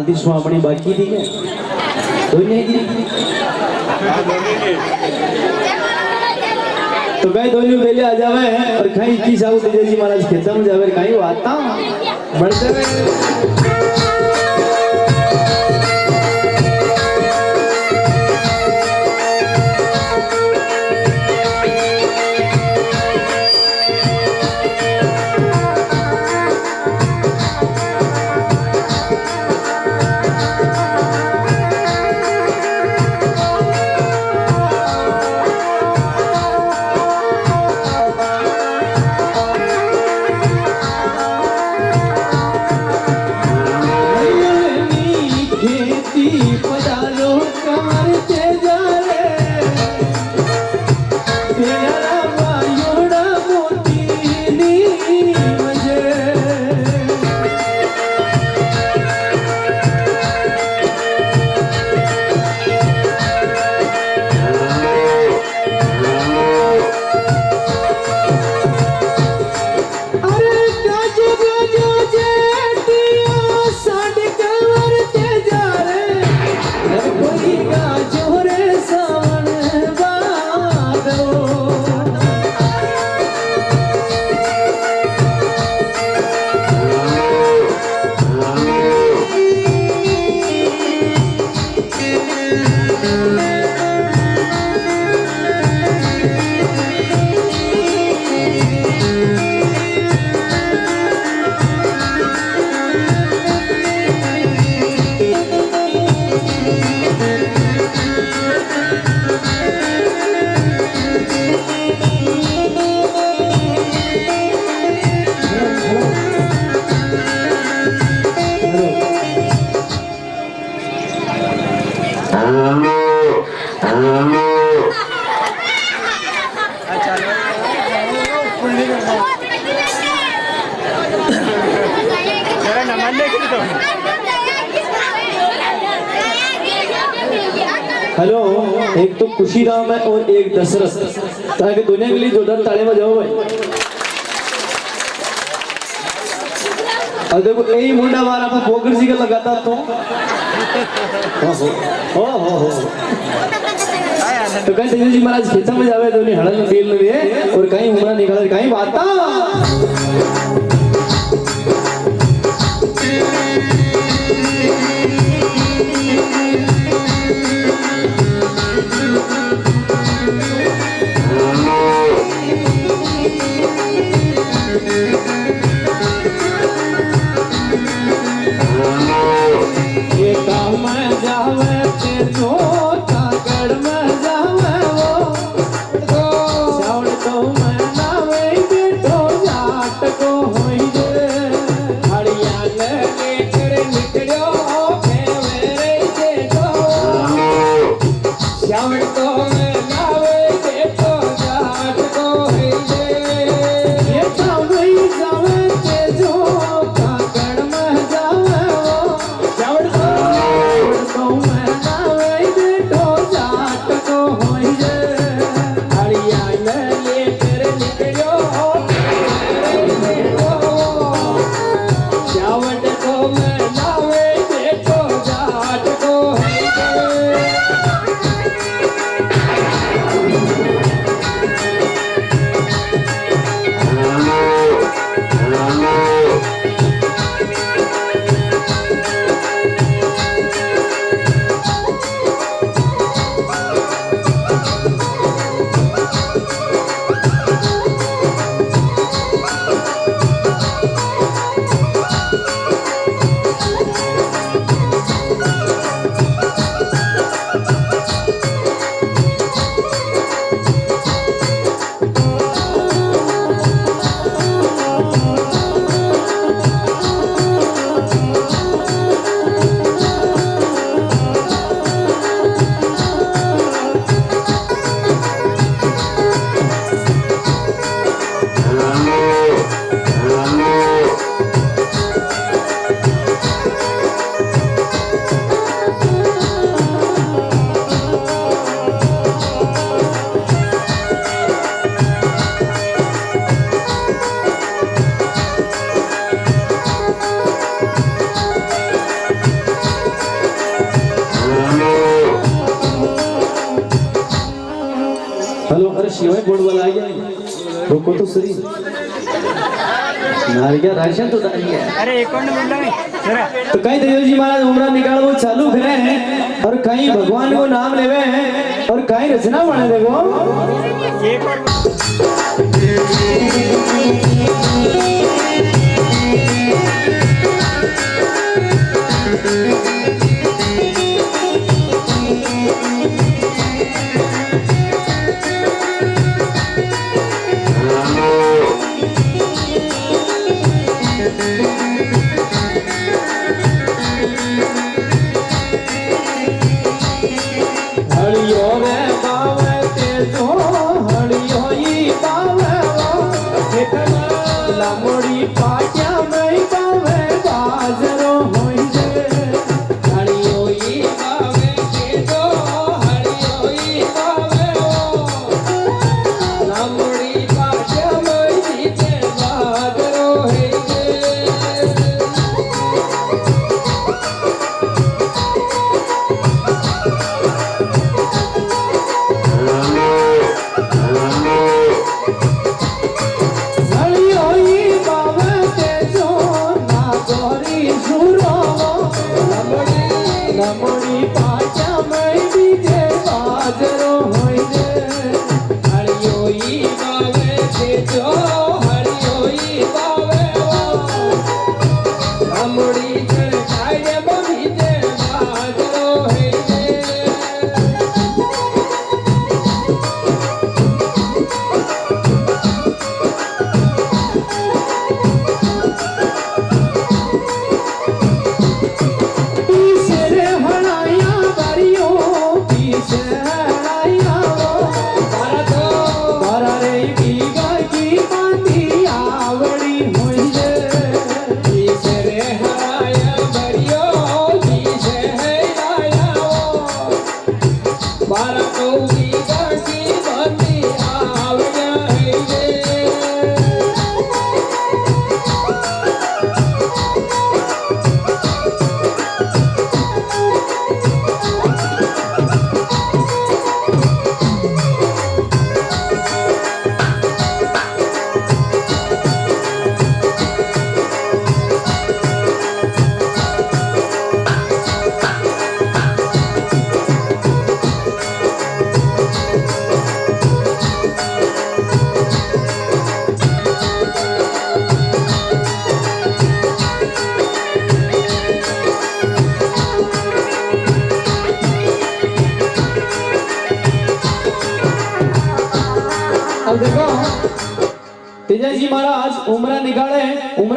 हालती सुहामणी बाकी थी क्या कोई नहीं थी तो कहीं दोनों पहले आ जावे और कहीं की साहू तेजे जी महाराज खेता में जावे कहीं आता बढ़ते हेलो एक तो खुशी राम है और एक दशरथ ताकि दुनिया के लिए जोरदार ताली बजाओ भाई और देखो यही मुंडा हमारा पर पोकर जी का लगाता तो हो तो कहीं तेजी जी महाराज खेचा में जावे तो नहीं हड़ल में तेल में और कहीं उमरा निकल कहीं बाता को अरे शिवाय बोर्ड वाला आ गया रुको तो सही नारिया राशन तो डाल गया अरे एक और बोल रहा तो कहीं देव जी महाराज उमरा निकाल वो चालू करे हैं और कहीं भगवान को नाम लेवे हैं और कहीं रचना बने देखो एक और अब देखो तेजा जी महाराज उमरा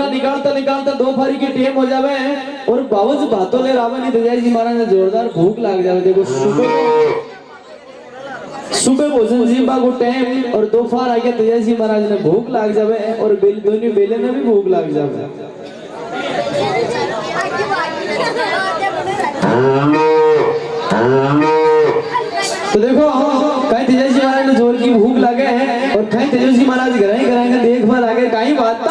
निकालता निकालता दो फारी के टेम हो जावे और बावज बातों ले रावण ने तेजा जी महाराज ने जोरदार भूख लाग जावे देखो सुबह भोजन जी को टाइम और दो फार आ गया तेजा जी महाराज ने भूख लाग जावे और दोनों बेले ने भी भूख लाग जावे तो देखो कहीं तेजा जी महाराज ने जोर की भूख लगे है और कहीं तेजा जी महाराज घराएंगे देख भाल आगे कहीं बात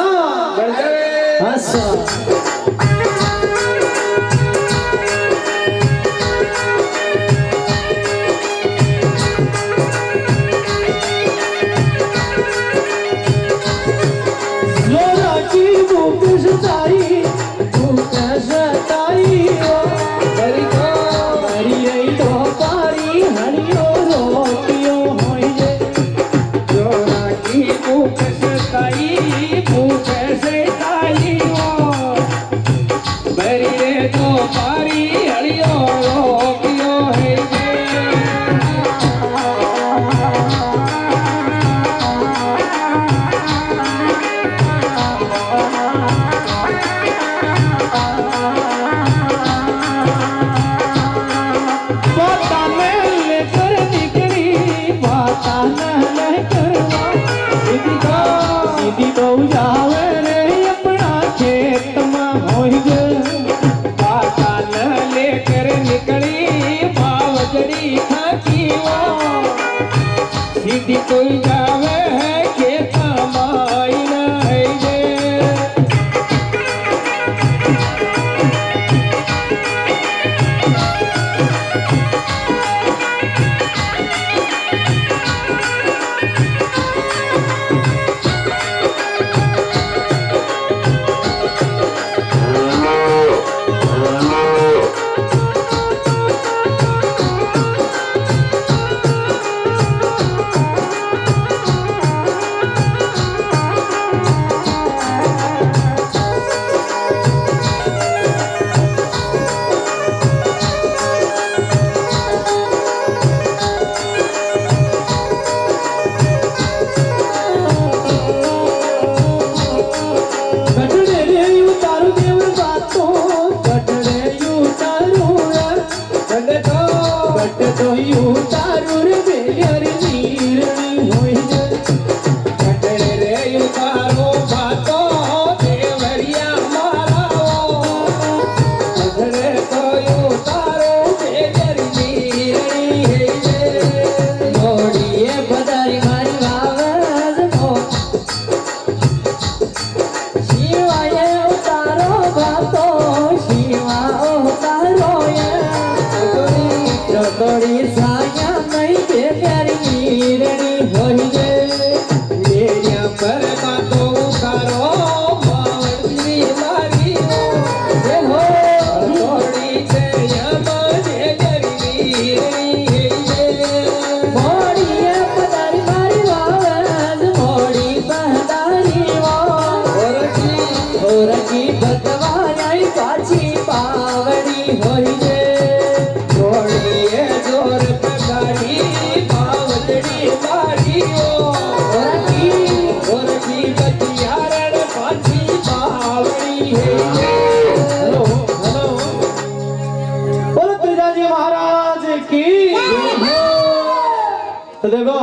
देखो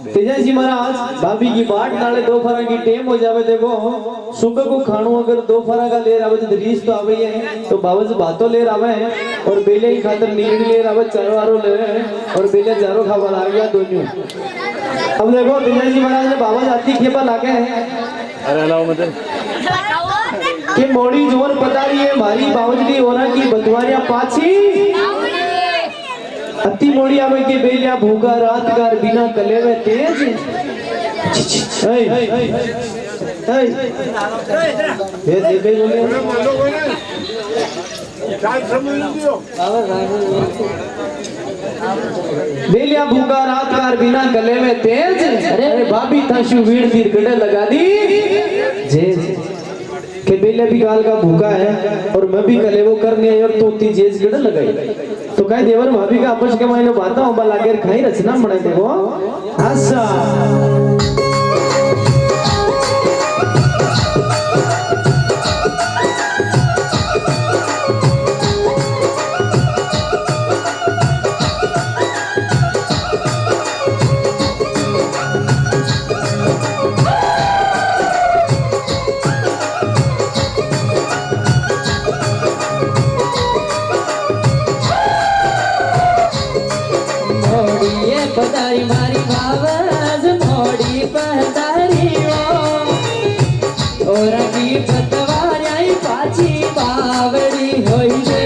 तेजा जी महाराज भाभी की बाट नाले दो फरा की टेम हो जावे। देखो सुबह को खाणो अगर दो फरा का लेर आवे तो रीस तो आवे है, तो बाबा से बातों लेर आवे और बेले ही खातर नींद लेर आवे, चारो ले और बेले चारो खावा लाग गया दोनों। अब देखो तेजा जी महाराज ने बाबा जाती खेपा लागे अरे लाओ मत कि मोड़ी जोर बता रही है मारी बावजदी होना की बदवारिया पाछी अति मोड़ी आवे के बेलिया भूखा रात कार बिना कलेवे तेज। ये देखे बोले बेलिया भूखा रात कार बिना कलेवे तेज। अरे भाभी थाशु वीर तीर गड़े लगा दी जे के बेले भी गाल का भूखा है और मैं भी कलेवो करने और तो ती जेज गड़े लगाई तो कहे देवर भाभी का आपस के मायने बाता हो बला के खाई रचना बने देखो आशा पधारी मारी बाबा मोड़ी पधारी और की पतवारी पाची बावड़ी होई रे।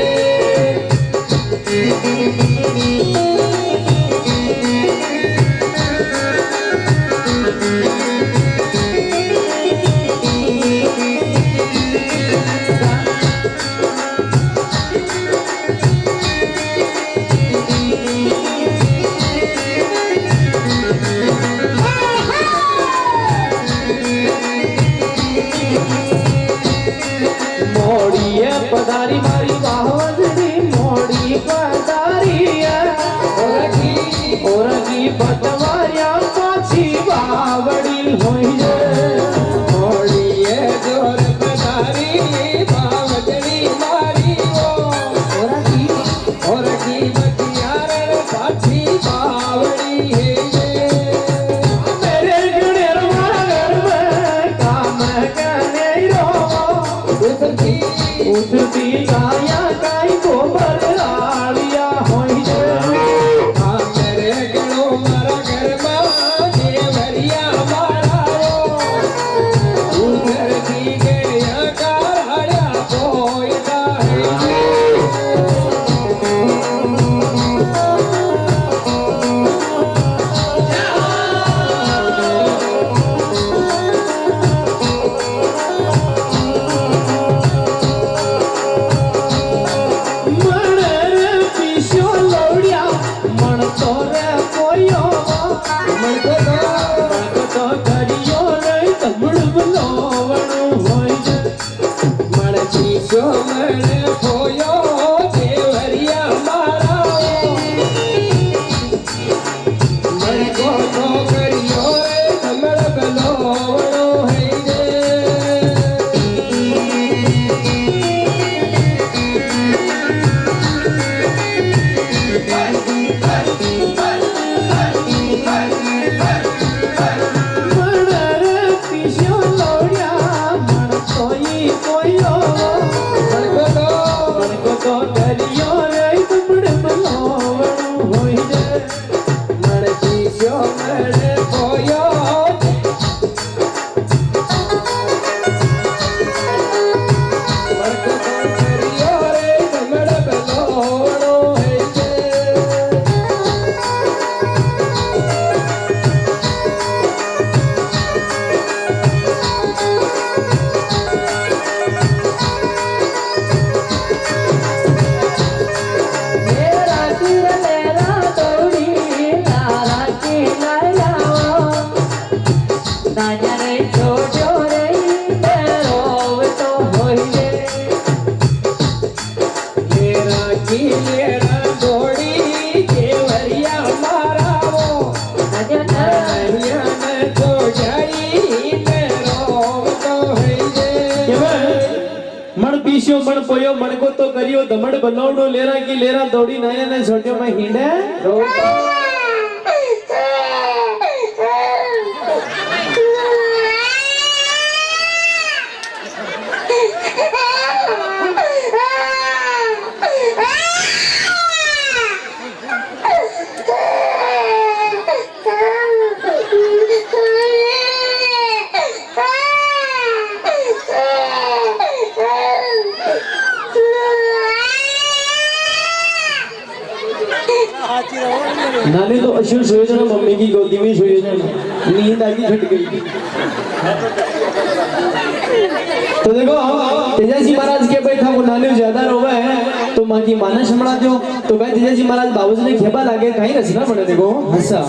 पधारी मारी बावजदी मोड़ी पधारी और की पतवारिया पाछी बावड़ी होई रे। मोड़ी जोर पधारी बावड़ी मारी और की बतियार पाछी बावड़ी है मेरे गुड़ेर घर में काम करने रो उठती गाया काई को बरआलिया होई रे। मेरे गणो मारा घर में देवरिया मारा उधर की गया कारया कोयदा है। पीछो मन पोयो मन को तो करियो धमड़ बनौड़ो लेरा की लेरा दौड़ी नया ने छोटियो में हिंडे पीछे सोए जाना, मम्मी की गोदी में सोए जाना, नींद आके छट गई। तो देखो तेजा जी महाराज के भाई था नाने ज्यादा रोवे है तो माँ की माना संभला दो तो भाई तेजा जी महाराज बाबूजी ने खेपा लागे कहीं रचना पड़े देखो हंसा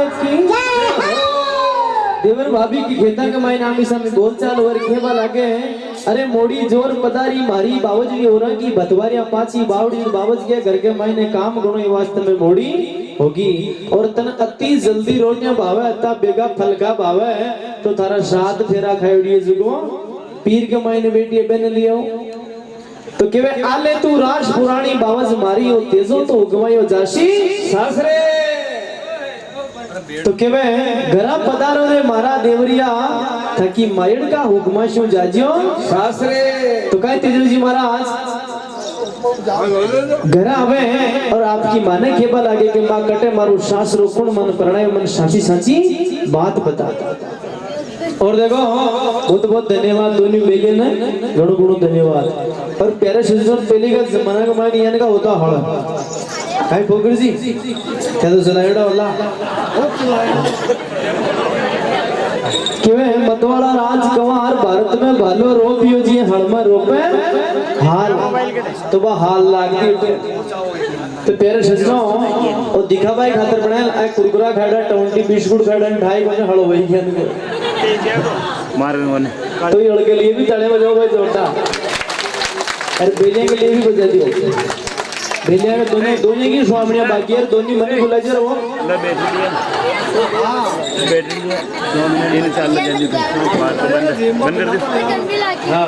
महाराज की देवर भाभी की खेता के मायने आमी सामी बोल चाल और खेबा लागे अरे मोड़ी जोर पदारी मारी बावज की ओरा की भतवारिया पाची बावड़ी बावज के घर के मायने काम गुणो ये वास्ते में मोड़ी होगी और तन अति जल्दी रोटियां भावे अत्ता बेगा फलका भावे तो थारा श्राद्ध फेरा खायोड़ी जुगो पीर के मायने बेटी बन लियो तो केवे आले तू राज पुरानी बावज मारी हो तेजो तो हुकमायो जाशी सासरे तो केवे घरा पधारो रे मारा देवरिया थकी मायड़ का हुकमा शू जाजियो सासरे तो कहे तेजो जी महाराज घरा आवे और आपकी माने खेबा लागे कि मां कटे मारू शास्त्र कुण मन प्रणय मन साची साची बात बता और देखो बहुत बहुत धन्यवाद दोनों बेगे ने घणो घणो धन्यवाद और प्यारे सिस्टर पहली का जमाना का मायने यानी का होता हळ काई पोकर जी क्या तो चलाएड़ा वाला केवे मतवाड़ा राज कवार भारत में भालो रोपियो जी हड़मा रोपे हाल तो बा हाल लागती तो प्यारे सजनो और दिखाबाई खातर बनाए आ कुरकुरा खाड़ा टोंटी बिस्कुट खाड़ा ढाई कोने हड़ो वही के मारने वाले तो ये के लिए भी ताले बजाओ भाई जोरदार अरे बेलिया के लिए भी बजा दियो बेलिया में दोनों की स्वामियां बाकी है दोनों मने बुला जरा वो बैटरी 3 4 लग जाएगी बंद कर दे हाँ